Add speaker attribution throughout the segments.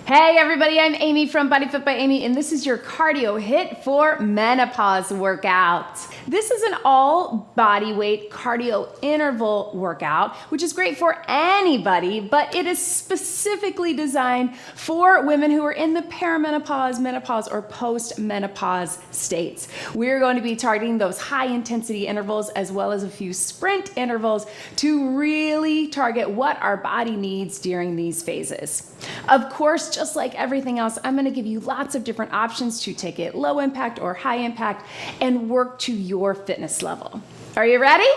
Speaker 1: Hey everybody, I'm Amy from Body Fit by Amy, and this is your cardio HIIT for menopause workout. This is an all body weight cardio interval workout, which is great for anybody, but it is specifically designed for women who are in the perimenopause, menopause, or postmenopause states. We're going to be targeting those high intensity intervals as well as a few sprint intervals to really target what our body needs during these phases. Of course, just like everything else, I'm going to give you lots of different options to take it low impact or high impact and work to your fitness level. Are you ready?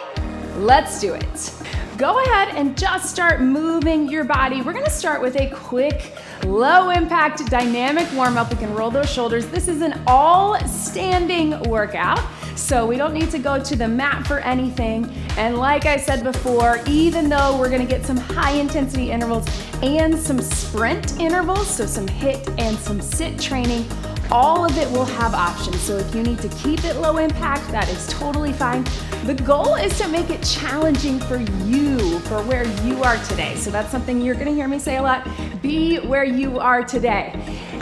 Speaker 1: Let's do it. Go ahead and just start moving your body. We're going to start with a quick low impact dynamic warm up. We can roll those shoulders. This is an all standing workout, so we don't need to go to the mat for anything. And like I said before, even though we're going to get some high intensity intervals and some sprint intervals, so some HIIT and some sit training, all of it will have options. So if you need to keep it low impact, that is totally fine. The goal is to make it challenging for you, for where you are today. So that's something you're gonna hear me say a lot. Be where you are today.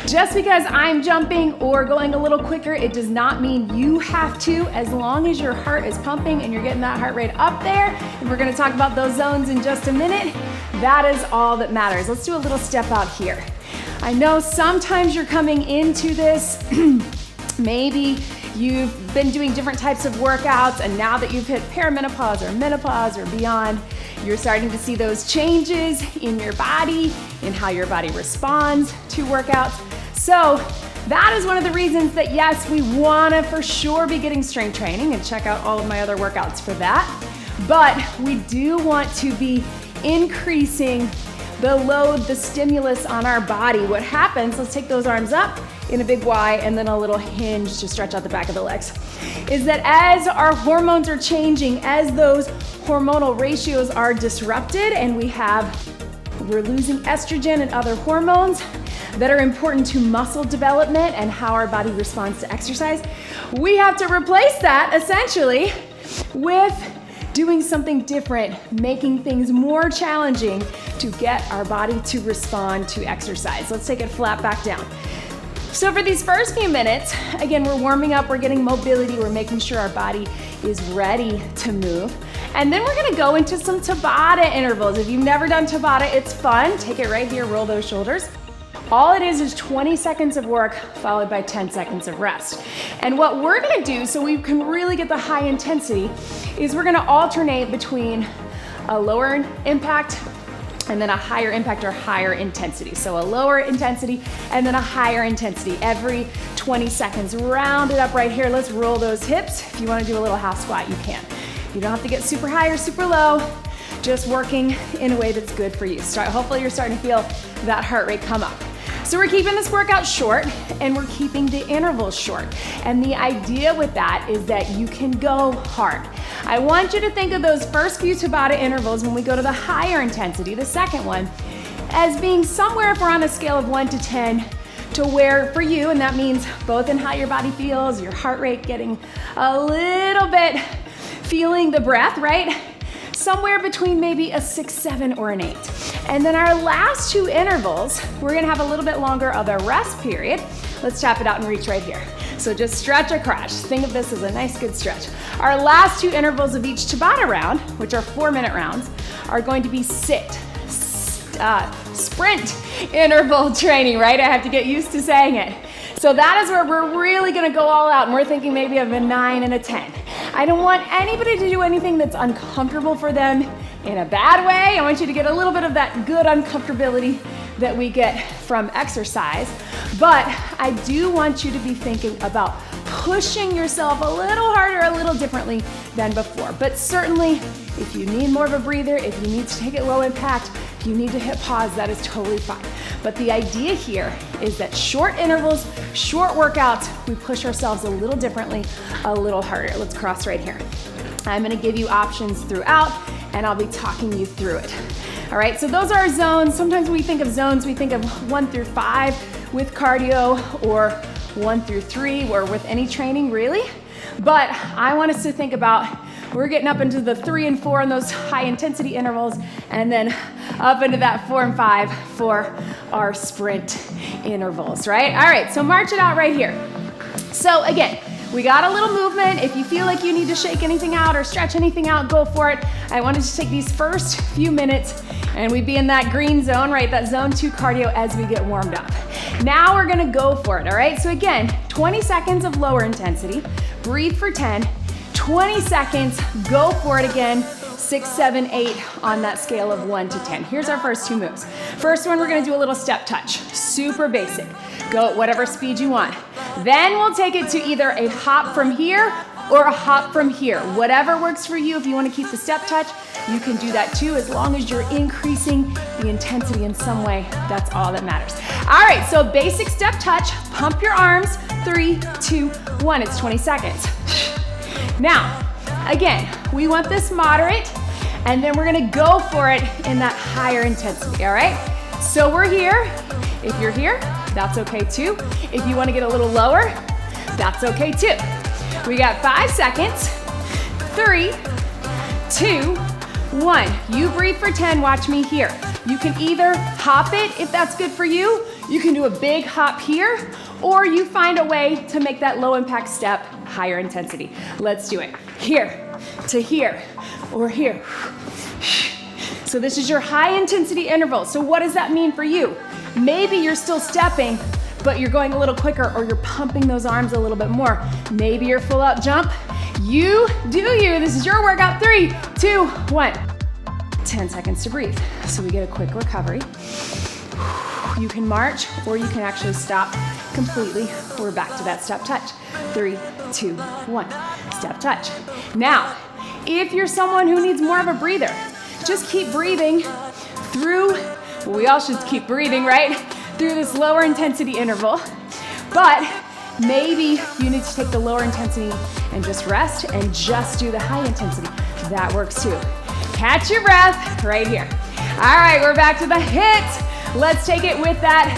Speaker 1: Just because I'm jumping or going a little quicker, it does not mean you have to, as long as your heart is pumping and you're getting that heart rate up there. And we're gonna talk about those zones in just a minute. That is all that matters. Let's do a little step out here. I know sometimes you're coming into this, maybe you've been doing different types of workouts, and now that you've hit perimenopause or menopause or beyond, you're starting to see those changes in your body, in how your body responds to workouts. So that is one of the reasons that yes, we wanna for sure be getting strength training, and check out all of my other workouts for that. But we do want to be increasing the load, the stimulus on our body. What happens, let's take those arms up in a big Y and then a little hinge to stretch out the back of the legs, is that as our hormones are changing, as those hormonal ratios are disrupted and we're losing estrogen and other hormones that are important to muscle development and how our body responds to exercise, we have to replace that essentially with doing something different, making things more challenging to get our body to respond to exercise. Let's take it flat back down. So for these first few minutes, again, we're warming up, we're getting mobility, we're making sure our body is ready to move. And then we're gonna go into some Tabata intervals. If you've never done Tabata, it's fun. Take it right here, roll those shoulders. All it is 20 seconds of work followed by 10 seconds of rest. And what we're gonna do so we can really get the high intensity is we're gonna alternate between a lower impact and then a higher impact or higher intensity. So a lower intensity and then a higher intensity every 20 seconds. Round it up right here. Let's roll those hips. If you wanna do a little half squat, you can. You don't have to get super high or super low, just working in a way that's good for you. Hopefully you're starting to feel that heart rate come up. So we're keeping this workout short and we're keeping the intervals short. And the idea with that is that you can go hard. I want you to think of those first few Tabata intervals when we go to the higher intensity, the second one, as being somewhere, if we're on a scale of 1 to 10, to where for you, and that means both in how your body feels, your heart rate getting a little bit, feeling the breath, right? Somewhere between maybe a 6, 7, or an 8. And then our last two intervals, we're gonna have a little bit longer of a rest period. Let's tap it out and reach right here. So just stretch across. Think of this as a nice good stretch. Our last two intervals of each Tabata round, which are 4-minute rounds, are going to be sprint interval training, right? I have to get used to saying it. So that is where we're really gonna go all out, and we're thinking maybe of a 9 and a 10. I don't want anybody to do anything that's uncomfortable for them in a bad way. I want you to get a little bit of that good uncomfortability that we get from exercise. But I do want you to be thinking about pushing yourself a little harder, a little differently than before. But certainly, if you need more of a breather, if you need to take it low impact, if you need to hit pause, that is totally fine. But the idea here is that short intervals, short workouts, we push ourselves a little differently, a little harder. Let's cross right here. I'm gonna give you options throughout, and I'll be talking you through it. All right, so those are our zones. Sometimes when we think of zones, we think of 1 through 5 with cardio, or 1 through 3, or with any training really. But I want us to think about, we're getting up into the 3 and 4 in those high intensity intervals, and then up into that 4 and 5 for our sprint intervals, right? All right, so march it out right here. So again, we got a little movement. If you feel like you need to shake anything out or stretch anything out, go for it. I wanted to take these first few minutes and we'd be in that green zone, right? That zone 2 cardio as we get warmed up. Now we're gonna go for it, all right? So again, 20 seconds of lower intensity, breathe for 10, 20 seconds, go for it again, 6, 7, 8 on that scale of 1 to 10. Here's our first 2 moves. First one, we're gonna do a little step touch, super basic. Go at whatever speed you want. Then we'll take it to either a hop from here or a hop from here. Whatever works for you. If you want to keep the step touch, you can do that too, as long as you're increasing the intensity in some way. That's all that matters. All right, so basic step touch, pump your arms, 3, 2, 1, it's 20 seconds. Now, again, we want this moderate, and then we're gonna go for it in that higher intensity, all right? So we're here. If you're here, that's okay too. If you wanna get a little lower, that's okay too. We got 5 seconds, 3, 2, 1. You breathe for 10, watch me here. You can either hop it if that's good for you. You can do a big hop here, or you find a way to make that low impact step higher intensity. Let's do it. Here to here, or here. So this is your high intensity interval. So what does that mean for you? Maybe you're still stepping, but you're going a little quicker, or you're pumping those arms a little bit more. Maybe you're full out jump. You do you. This is your workout. 3, 2, 1. 10 seconds to breathe. So we get a quick recovery. You can march, or you can actually stop completely. We're back to that step touch. 3, 2, 1. Step touch. Now, if you're someone who needs more of a breather, just keep breathing through, well, we all should keep breathing, right? Through this lower intensity interval. But maybe you need to take the lower intensity and just rest and just do the high intensity. That works too. Catch your breath right here. All right, we're back to the HIIT. Let's take it with that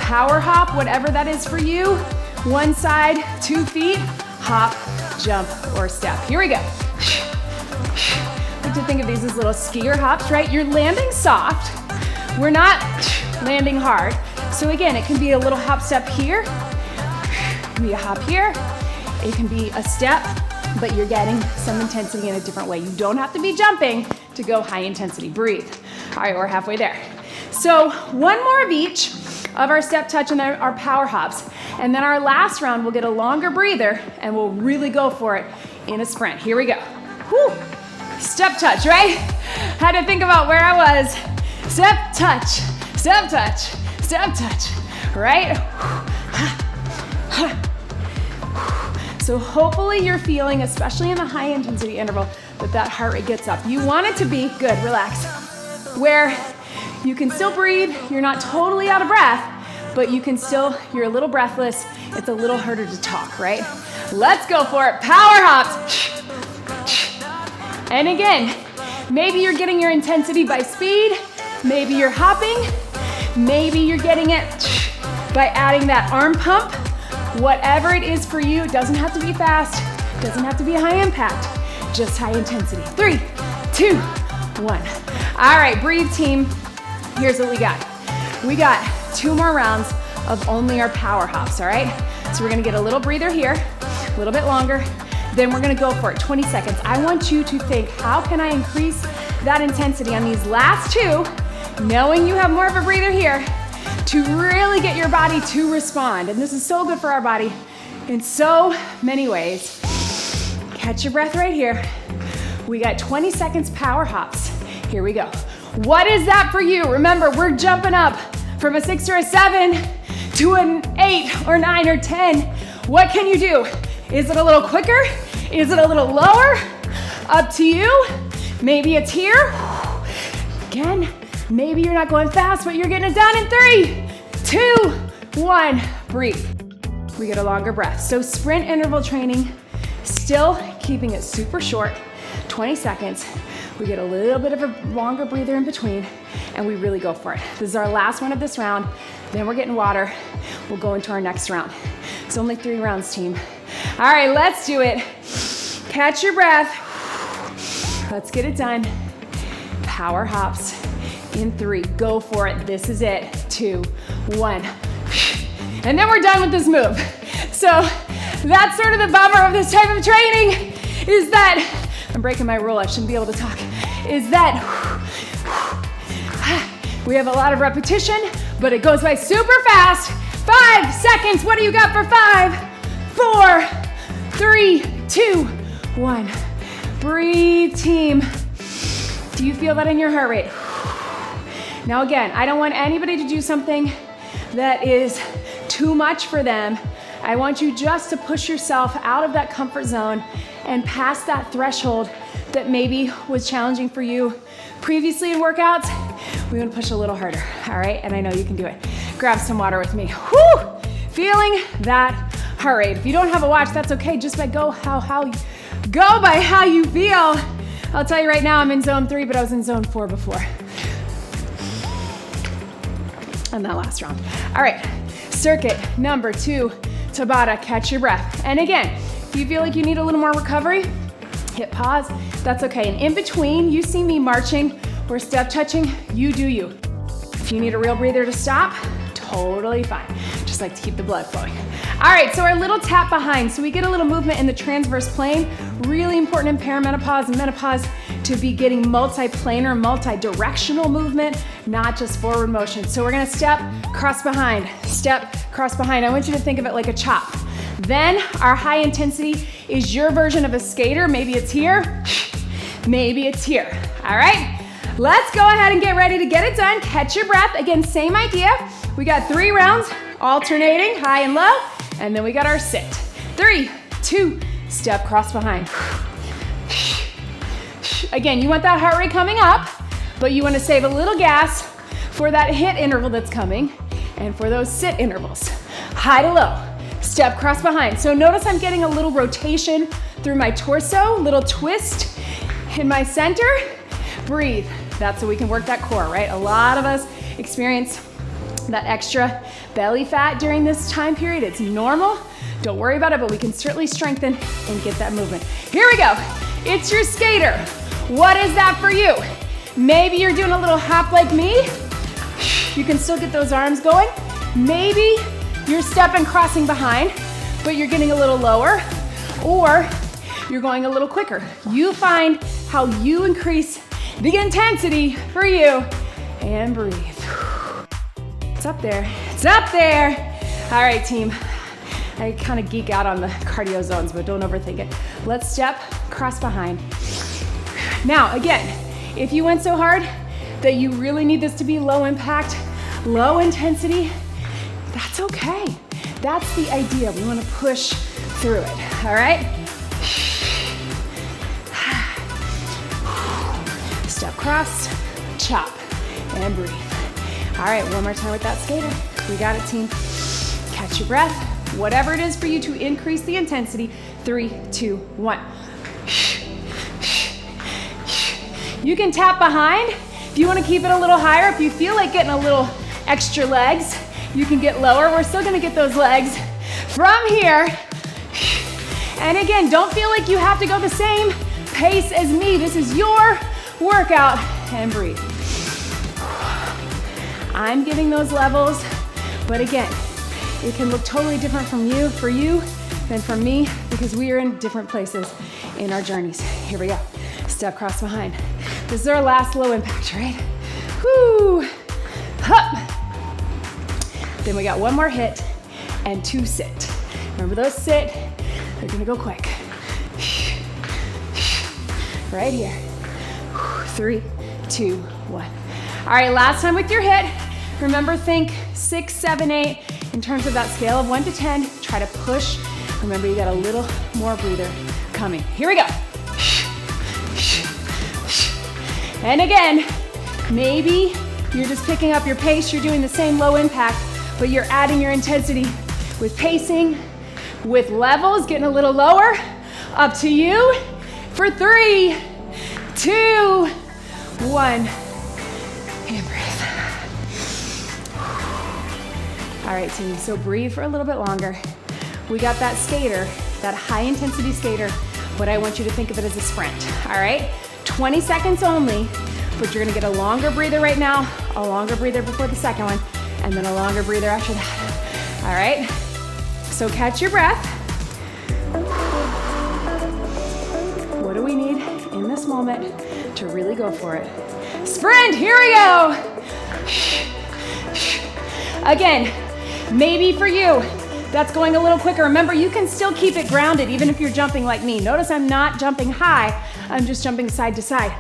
Speaker 1: power hop, whatever that is for you. One side, 2 feet, hop, jump, or step. Here we go. I like to think of these as little skier hops, right? You're landing soft. We're not landing hard. So again, it can be a little hop step here. It can be a hop here. It can be a step, but you're getting some intensity in a different way. You don't have to be jumping to go high intensity. Breathe. All right, we're halfway there. So one more of each of our step touch and our power hops. And then our last round, we'll get a longer breather and we'll really go for it in a sprint. Here we go. Whew. Step touch, right? Had to think about where I was. Step touch, step touch, step touch, right? So hopefully you're feeling, especially in the high intensity interval, that heart rate gets up. You want it to be, good, relax, where you can still breathe, you're not totally out of breath, but you can still, you're a little breathless, it's a little harder to talk, right? Let's go for it, power hops. And again, maybe you're getting your intensity by speed, maybe you're hopping, maybe you're getting it by adding that arm pump. Whatever it is for you, it doesn't have to be fast, doesn't have to be high impact, just high intensity. 3, 2, 1. All right, breathe team. Here's what we got. We got 2 more rounds of only our power hops, all right? So we're gonna get a little breather here, a little bit longer, then we're gonna go for it, 20 seconds. I want you to think, how can I increase that intensity on these last 2, knowing you have more of a breather here, to really get your body to respond. And this is so good for our body in so many ways. Catch your breath right here. We got 20 seconds power hops. Here we go. What is that for you? Remember, we're jumping up from a 6 or a 7 to an 8 or 9 or 10. What can you do? Is it a little quicker? Is it a little lower? Up to you. Maybe it's here. Again, maybe you're not going fast, but you're getting it done in 3, 2, 1. Breathe. We get a longer breath. So sprint interval training, still keeping it super short, 20 seconds. We get a little bit of a longer breather in between, and we really go for it. This is our last one of this round. Then we're getting water. We'll go into our next round. It's only 3 rounds, team. All right, let's do it. Catch your breath. Let's get it done. Power hops in 3. Go for it. This is it. 2, 1. And then we're done with this move. So that's sort of the bummer of this type of training, is that, I'm breaking my rule, I shouldn't be able to talk, is that we have a lot of repetition, but it goes by super fast. 5 seconds. What do you got for 5, 4, 3, 2, 1. Breathe, team. Do you feel that in your heart rate? Now again, I don't want anybody to do something that is too much for them. I want you just to push yourself out of that comfort zone and past that threshold that maybe was challenging for you previously in workouts. We want to push a little harder, all right? And I know you can do it. Grab some water with me. Whoo! Feeling that heart rate. If you don't have a watch, that's okay. Just go by how you feel. I'll tell you right now, I'm in zone 3, but I was in zone 4 before. And that last round. All right, circuit number 2, Tabata, catch your breath. And again, if you feel like you need a little more recovery, hit pause, that's okay. And in between, you see me marching or step touching, you do you. If you need a real breather to stop, totally fine. Just like to keep the blood flowing. All right, so our little tap behind. So we get a little movement in the transverse plane. Really important in perimenopause and menopause to be getting multi-planar, multi-directional movement, not just forward motion. So we're gonna step, cross behind, step, cross behind. I want you to think of it like a chop. Then our high intensity is your version of a skater. Maybe it's here, maybe it's here. All right, let's go ahead and get ready to get it done. Catch your breath. Again, same idea. We got 3 rounds, alternating, high and low, and then we got our sit. 3, 2, step, cross behind. Again, you want that heart rate coming up, but you want to save a little gas for that HIIT interval that's coming and for those sit intervals. High to low, step, cross behind. So notice I'm getting a little rotation through my torso, little twist in my center. Breathe. That's so we can work that core, right? A lot of us experience that extra belly fat during this time period. It's normal. Don't worry about it, but we can certainly strengthen and get that movement. Here we go. It's your skater. What is that for you? Maybe you're doing a little hop like me. You can still get those arms going. Maybe you're stepping, crossing behind, but you're getting a little lower, or you're going a little quicker. You find how you increase the intensity for you, and breathe. It's up there, it's up there. All right, team. I kind of geek out on the cardio zones, but don't overthink it. Let's step, cross behind. Now, again, if you went so hard that you really need this to be low impact, low intensity, that's okay. That's the idea. We want to push through it, all right? Step, cross, chop, and breathe. All right, one more time with that skater. We got it, team. Catch your breath. Whatever it is for you to increase the intensity. 3, 2, 1. You can tap behind if you want to keep it a little higher. If you feel like getting a little extra legs, you can get lower. We're still going to get those legs from here. And again, don't feel like you have to go the same pace as me. This is your workout. And breathe. I'm giving those levels, but again, it can look totally different for you than for me, because we are in different places in our journeys. Here we go. Step, cross behind. This is our last low impact, right? Whoo! Hup! Then we got one more hit and 2 sit. Remember those sit, they're gonna go quick. Right here. 3, 2, 1. All right, last time with your hit. Remember, think 6, 7, 8 in terms of that scale of 1 to 10. Try to push. Remember, you got a little more breather coming. Here we go. And again, maybe you're just picking up your pace. You're doing the same low impact, but you're adding your intensity with pacing, with levels, getting a little lower. Up to you for 3, 2, 1. And breathe. All right, team, so breathe for a little bit longer. We got that skater, that high intensity skater, but I want you to think of it as a sprint, all right? 20 seconds only, but you're gonna get a longer breather right now, a longer breather before the second one, and then a longer breather after that. All right? So catch your breath. What do we need in this moment to really go for it? Sprint, here we go. Again, maybe for you, that's going a little quicker. Remember, you can still keep it grounded even if you're jumping like me. Notice I'm not jumping high, I'm just jumping side to side.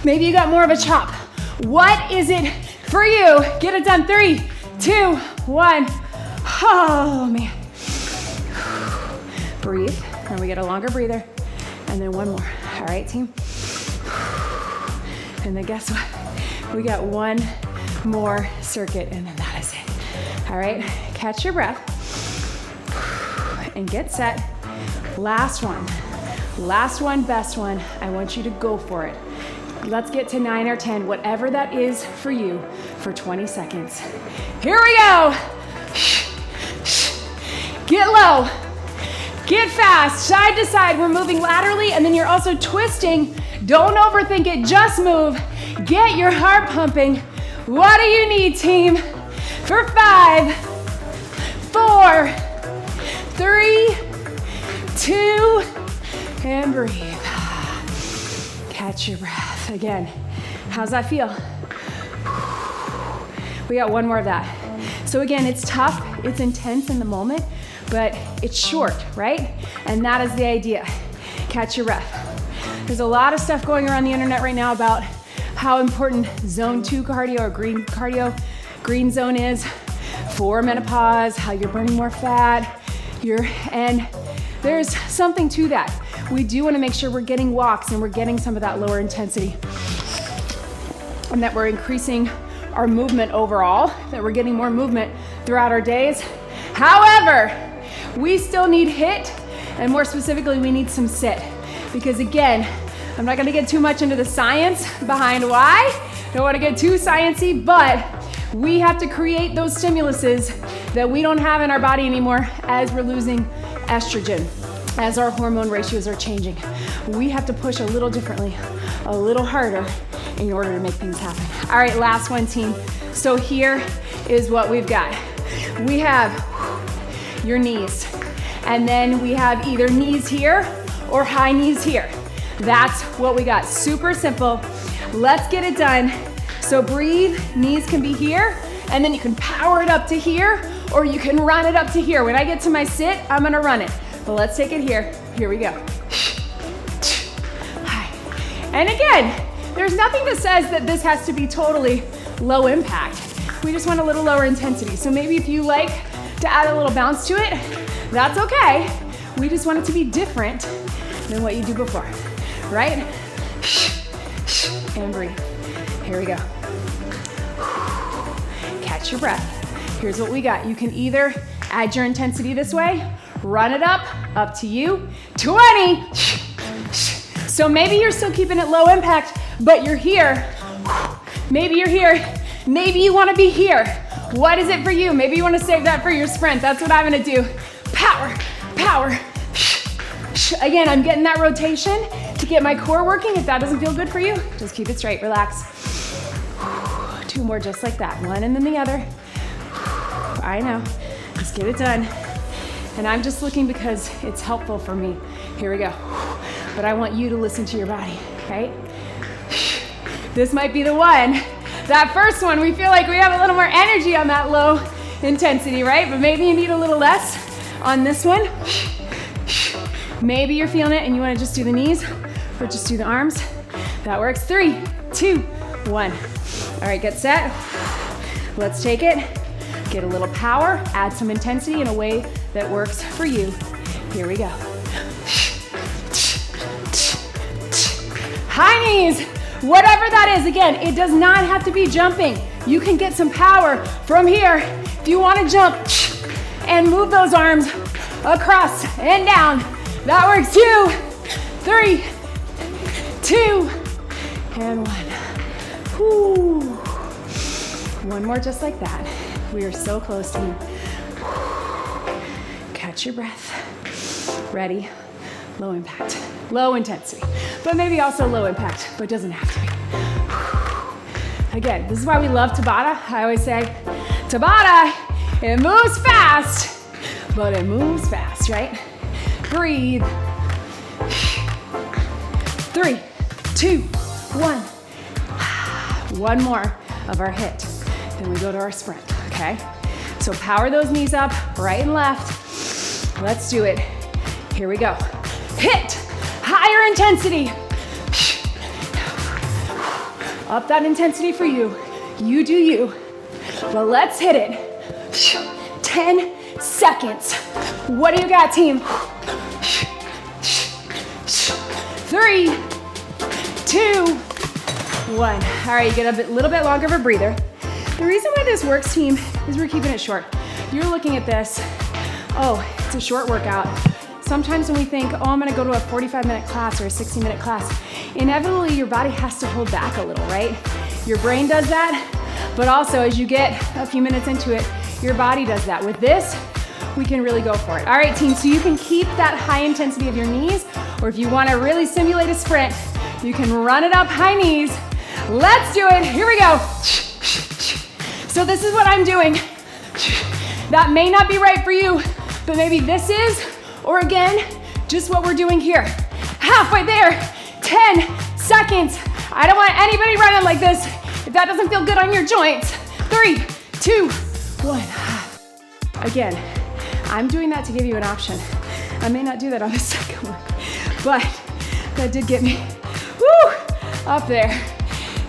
Speaker 1: Maybe you got more of a chop. What is it for you? Get it done. 3, 2, 1. Oh, man. Breathe, and we get a longer breather, and then one more. All right, team? And then guess what? We got one more circuit, and then that is it. All right, catch your breath, and get set. Last one, best one. I want you to go for it. Let's get to 9 or 10, whatever that is for you, for 20 seconds. Here we go. Get low, get fast, side to side. We're moving laterally, and then you're also twisting. Don't overthink it, just move. Get your heart pumping. What do you need, team? For 5, 4, 3, 2, and breathe. Catch your breath. Again, how's that feel? We got one more of that. So again, it's tough, it's intense in the moment, but it's short, right? And that is the idea. Catch your breath. There's a lot of stuff going around the internet right now about how important zone 2 cardio or green zone is for menopause, how you're burning more fat, and there's something to that. We do want to make sure we're getting walks and we're getting some of that lower intensity, and that we're increasing our movement overall, that we're getting more movement throughout our days. However, we still need HIIT, and more specifically, we need some sit. Because again, I'm not gonna get too much into the science behind why. Don't wanna get too sciencey, but we have to create those stimuluses that we don't have in our body anymore as we're losing estrogen, as our hormone ratios are changing. We have to push a little differently, a little harder in order to make things happen. All right, last one, team. So here is what we've got. We have your knees, and then we have either knees here or high knees here. That's what we got. Super simple. Let's get it done. So breathe, knees can be here, and then you can power it up to here, or you can run it up to here. When I get to my sit, I'm gonna run it. But let's take it here. Here we go. And again, there's nothing that says that this has to be totally low impact. We just want a little lower intensity. So maybe if you like to add a little bounce to it, that's okay. We just want it to be different than what you do before, right? And breathe. Here we go. Catch your breath. Here's what we got. You can either add your intensity this way, run it up to you. 20. So maybe you're still keeping it low impact, but you're here. Maybe you're here. Maybe you want to be here. What is it for you? Maybe you want to save that for your sprint. That's what I'm going to do. Power, power. Again, I'm getting that rotation to get my core working. If that doesn't feel good for you, just keep it straight, relax. 2 more just like that. One and then the other. I know. Just get it done. And I'm just looking because it's helpful for me. Here we go. But I want you to listen to your body, right? This might be the one. That first one, we feel like we have a little more energy on that low intensity, right? But maybe you need a little less on this one. Maybe you're feeling it and you want to just do the knees or just do the arms. That works. 3, 2, 1. All right, get set. Let's take it. Get a little power, add some intensity in a way that works for you. Here we go. High knees, whatever that is. Again, it does not have to be jumping. You can get some power from here. If you want to jump and move those arms across and down, that works. 2, 3, 2, and 1. Whew. One more just like that. We are so close to you. Catch your breath. Ready, low impact, low intensity. but maybe also low impact, but doesn't have to be. Again, this is why we love Tabata. I always say, Tabata, it moves fast, but it moves fast, right? Breathe. 3, 2, 1. One more of our HIIT. Then we go to our sprint, okay? So power those knees up, right and left. Let's do it. Here we go. HIIT, higher intensity. Up that intensity for you. You do you. But let's hit it. 10 seconds. What do you got, team? 3, 2, 1. All right, you get a little bit longer of a breather. The reason why this works, team, is we're keeping it short. You're looking at this, oh, it's a short workout. Sometimes when we think, oh, I'm gonna go to a 45-minute class or a 60-minute class, inevitably your body has to hold back a little, right? Your brain does that, but also as you get a few minutes into it, your body does that. With this, we can really go for it. All right, team, so you can keep that high intensity of your knees, or if you wanna really simulate a sprint, you can run it up high knees. Let's do it, here we go. So this is what I'm doing. That may not be right for you, but maybe this is, or again, just what we're doing here. Halfway there, 10 seconds. I don't want anybody running like this if that doesn't feel good on your joints. 3, 2, 1. Again, I'm doing that to give you an option. I may not do that on the second one, but that did get me up there.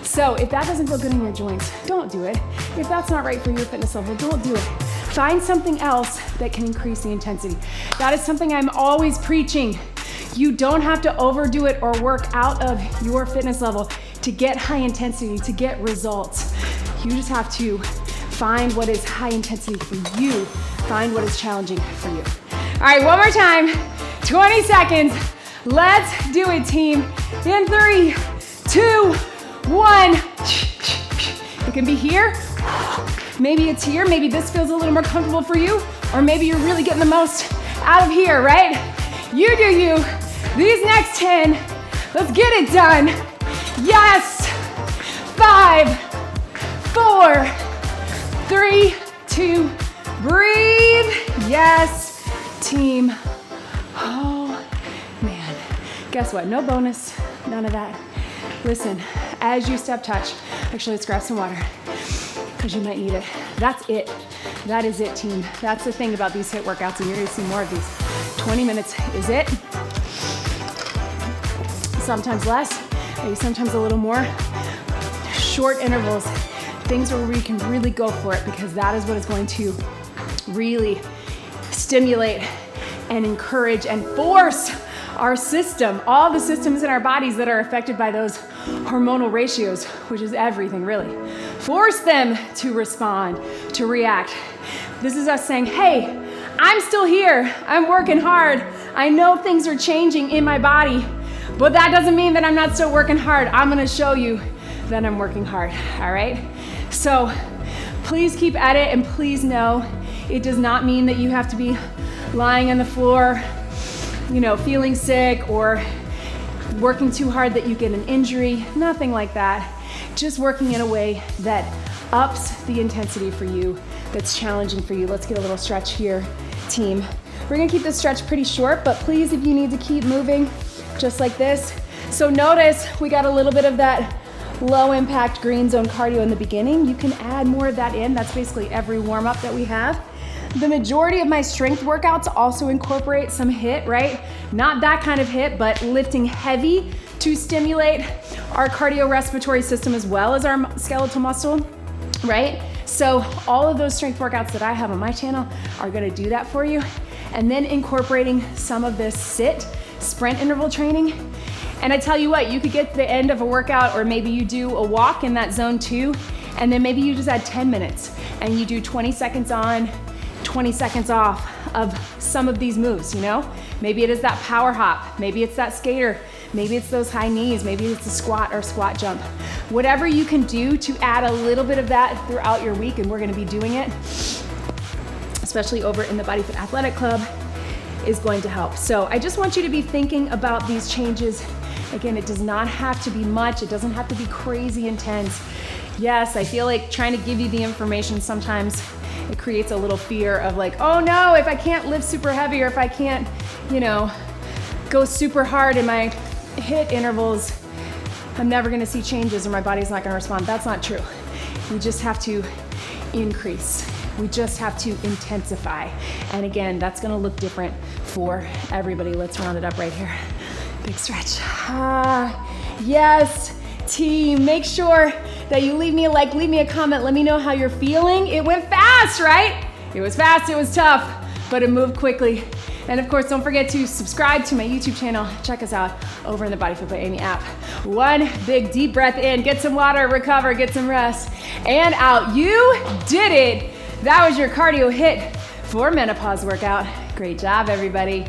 Speaker 1: So if that doesn't feel good in your joints, don't do it. If that's not right for your fitness level, don't do it. Find something else that can increase the intensity. That is something I'm always preaching. You don't have to overdo it or work out of your fitness level to get high intensity, to get results. You just have to find what is high intensity for you. Find what is challenging for you. All right, one more time. 20 seconds. Let's do it, team. In 3, 2, 1. It can be here. Maybe it's here. Maybe this feels a little more comfortable for you. Or maybe you're really getting the most out of here, right? You do you. These next 10, let's get it done. Yes. 5, 4, 3, 2, breathe. Yes, team. Oh, man. Guess what? No bonus, none of that. Listen, as you step touch, actually let's grab some water because you might need it. That's it. That is it, team. That's the thing about these HIIT workouts, and you're gonna see more of these. 20 minutes is it. Sometimes less, maybe sometimes a little more. Short intervals, things where we can really go for it because that is what is going to really stimulate and encourage and force our system, all the systems in our bodies that are affected by those hormonal ratios, which is everything really. Force them to respond, to react. This is us saying, hey, I'm still here. I'm working hard. I know things are changing in my body, but that doesn't mean that I'm not still working hard. I'm gonna show you that I'm working hard, all right? So please keep at it, and please know it does not mean that you have to be lying on the floor, you know, feeling sick or working too hard that you get an injury, nothing like that. Just working in a way that ups the intensity for you, that's challenging for you. Let's get a little stretch here, team. We're gonna keep this stretch pretty short, but please, if you need to keep moving, just like this. So notice we got a little bit of that low impact green zone cardio in the beginning. You can add more of that in. That's basically every warm up that we have. The majority of my strength workouts also incorporate some HIIT, right? Not that kind of HIIT, but lifting heavy to stimulate our cardiorespiratory system as well as our skeletal muscle, right? So all of those strength workouts that I have on my channel are gonna do that for you. And then incorporating some of this sprint interval training. And I tell you what, you could get to the end of a workout, or maybe you do a walk in that zone 2, and then maybe you just add 10 minutes and you do 20 seconds on, 20 seconds off of some of these moves, you know? Maybe it is that power hop, maybe it's that skater, maybe it's those high knees, maybe it's a squat or squat jump. Whatever you can do to add a little bit of that throughout your week, and we're gonna be doing it, especially over in the Body Fit Athletic Club, is going to help. So I just want you to be thinking about these changes Again, it does not have to be much. It doesn't have to be crazy intense. Yes, I feel like trying to give you the information sometimes it creates a little fear of like, oh no, if I can't lift super heavy or if I can't, go super hard in my HIIT intervals, I'm never gonna see changes or my body's not gonna respond. That's not true. We just have to increase. We just have to intensify. And again, that's gonna look different for everybody. Let's round it up right here. Big stretch. Yes, team. Make sure that you leave me a like, leave me a comment. Let me know how you're feeling. It went fast, right? It was fast, it was tough, but it moved quickly. And of course, don't forget to subscribe to my YouTube channel. Check us out over in the Body Fit by Amy app. One big deep breath in, get some water, recover, get some rest, and out. You did it. That was your cardio HIIT for menopause workout. Great job, everybody.